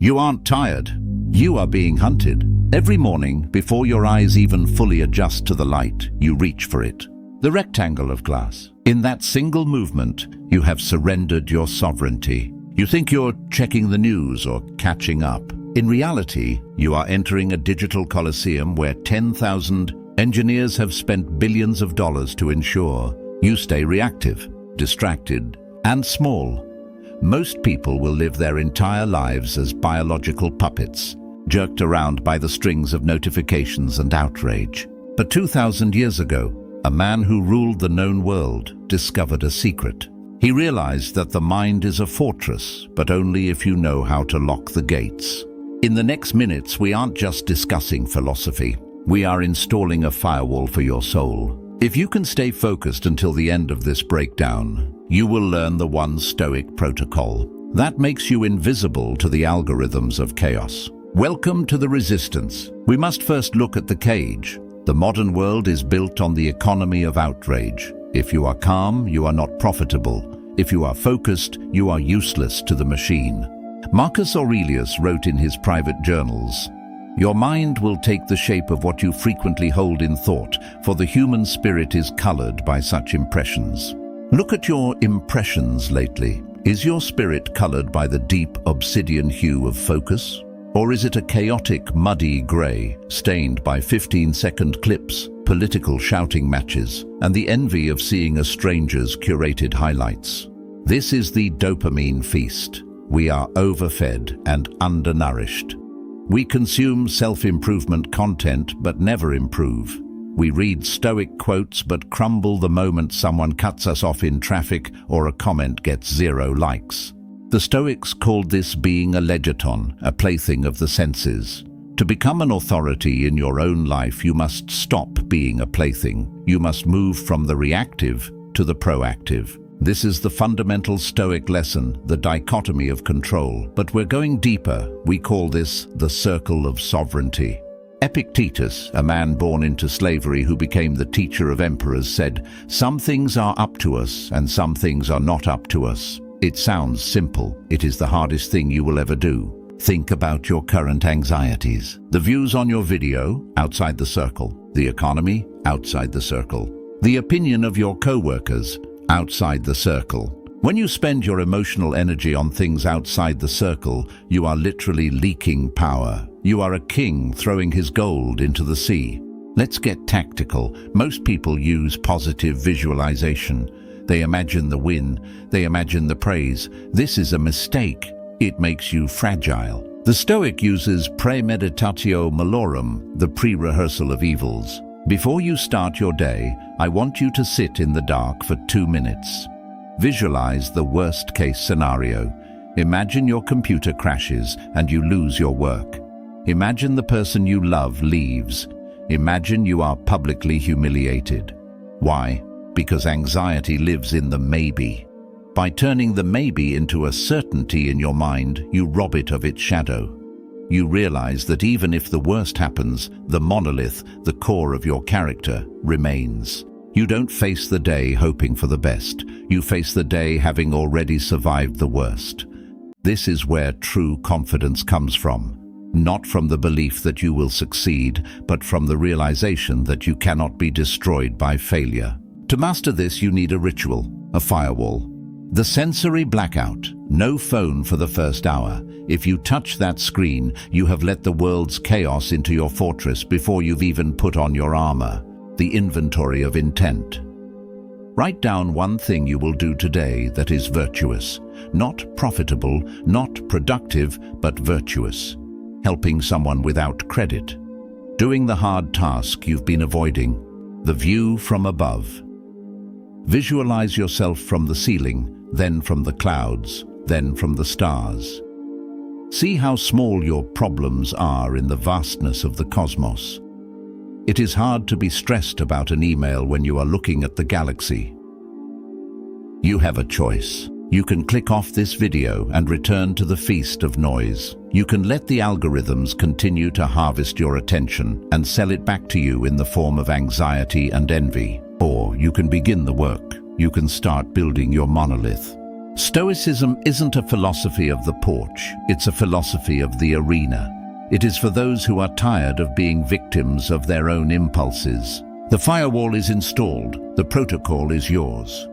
You aren't tired. You are being hunted. Every morning, before your eyes even fully adjust to the light, you reach for it. The rectangle of glass. In that single movement, you have surrendered your sovereignty. You think you're checking the news or catching up. In reality, you are entering a digital coliseum where 10,000 engineers have spent billions of dollars to ensure you stay reactive, distracted, and small. Most people will live their entire lives as biological puppets, jerked around by the strings of notifications and outrage. But 2,000 years ago, a man who ruled the known world discovered a secret. He realized that the mind is a fortress, but only if you know how to lock the gates. In the next minutes, we aren't just discussing philosophy. We are installing a firewall for your soul. If you can stay focused until the end of this breakdown, you will learn the one Stoic protocol that makes you invisible to the algorithms of chaos. Welcome to the resistance. We must first look at the cage. The modern world is built on the economy of outrage. If you are calm, you are not profitable. If you are focused, you are useless to the machine. Marcus Aurelius wrote in his private journals, "Your mind will take the shape of what you frequently hold in thought, for the human spirit is colored by such impressions." Look at your impressions lately. Is your spirit colored by the deep obsidian hue of focus? Or is it a chaotic, muddy gray, stained by 15-second clips, political shouting matches, and the envy of seeing a stranger's curated highlights? This is the dopamine feast. We are overfed and undernourished. We consume self-improvement content but never improve. We read Stoic quotes but crumble the moment someone cuts us off in traffic or a comment gets 0 likes. The Stoics called this being a legiton, a plaything of the senses. To become an authority in your own life, you must stop being a plaything. You must move from the reactive to the proactive. This is the fundamental Stoic lesson, the dichotomy of control. But we're going deeper. We call this the circle of sovereignty. Epictetus, a man born into slavery who became the teacher of emperors, said, "Some things are up to us and some things are not up to us." It sounds simple. It is the hardest thing you will ever do. Think about your current anxieties. The views on your video, outside the circle. The economy, outside the circle. The opinion of your co-workers, outside the circle. When you spend your emotional energy on things outside the circle, you are literally leaking power. You are a king throwing his gold into the sea. Let's get tactical. Most people use positive visualization. They imagine the win. They imagine the praise. This is a mistake. It makes you fragile. The Stoic uses premeditatio malorum, the pre-rehearsal of evils. Before you start your day, I want you to sit in the dark for 2 minutes. Visualize the worst-case scenario. Imagine your computer crashes and you lose your work. Imagine the person you love leaves. Imagine you are publicly humiliated. Why? Because anxiety lives in the maybe. By turning the maybe into a certainty in your mind, you rob it of its shadow. You realize that even if the worst happens, the monolith, the core of your character, remains. You don't face the day hoping for the best. You face the day having already survived the worst. This is where true confidence comes from. Not from the belief that you will succeed, but from the realization that you cannot be destroyed by failure. To master this, you need a ritual, a firewall. The sensory blackout. No phone for the first hour. If you touch that screen, you have let the world's chaos into your fortress before you've even put on your armor. The inventory of intent. Write down one thing you will do today that is virtuous. Not profitable, not productive, but virtuous. Helping someone without credit. Doing the hard task you've been avoiding. The view from above. Visualize yourself from the ceiling, then from the clouds, then from the stars. See how small your problems are in the vastness of the cosmos. It is hard to be stressed about an email when you are looking at the galaxy. You have a choice. You can click off this video and return to the feast of noise. You can let the algorithms continue to harvest your attention and sell it back to you in the form of anxiety and envy. Or you can begin the work. You can start building your monolith. Stoicism isn't a philosophy of the porch, it's a philosophy of the arena. It is for those who are tired of being victims of their own impulses. The firewall is installed, the protocol is yours.